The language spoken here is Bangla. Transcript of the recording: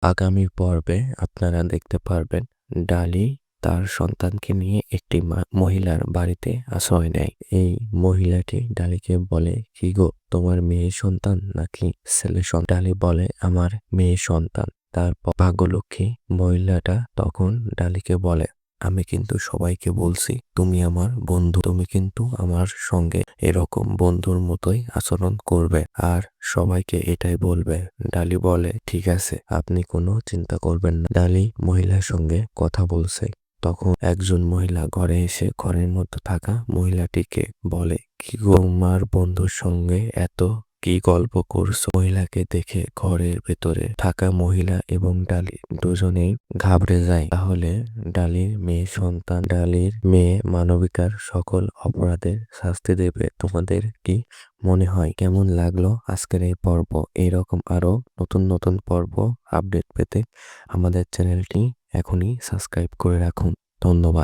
আগামী পর্বে আপনারা দেখতে পারবেন ডালি তার সন্তানকে নিয়ে একটি মহিলার বাড়িতে আশ্রয় নেয়। এই মহিলাটি ডালিকে বলে, কি গো, তোমার মেয়ে সন্তান নাকি ছেলে সন্তান? ডালি বলে, আমার মেয়ে সন্তান। তারপর ভাগ্যলক্ষ্মী মহিলাটা তখন ডালিকে বলে, আমি কিন্তু সবাইকে বলছি তুমি আমার বন্ধু, তুমি কিন্তু আমার সঙ্গে এরকম বন্ধুর মতোই আচরণ করবে আর সবাইকে এটাই বলবে। ডালি বলে, ঠিক আছে, আপনি কোনো চিন্তা করবেন না। ডালি মহিলার সঙ্গে কথা বলছে, তখন একজন মহিলা ঘরে এসে ঘরের মধ্যে থাকা মহিলাটিকে বলে, কি গো, তোমার বন্ধুর সঙ্গে এত কি গল্প করছো? মহিলাকে দেখে ঘরের ভেতরে থাকা মহিলা এবং ডালি দুজনেই ঘাবড়ে যায়। তাহলে ডালির মেয়ে মানবিকার সকল অপরাধের শাস্তি দেবে। তোমাদের কি মনে হয়? কেমন লাগলো আজকের এই পর্ব? এরকম আরো নতুন নতুন পর্ব আপডেট পেতে আমাদের চ্যানেলটি এখনই সাবস্ক্রাইব করে রাখুন। ধন্যবাদ।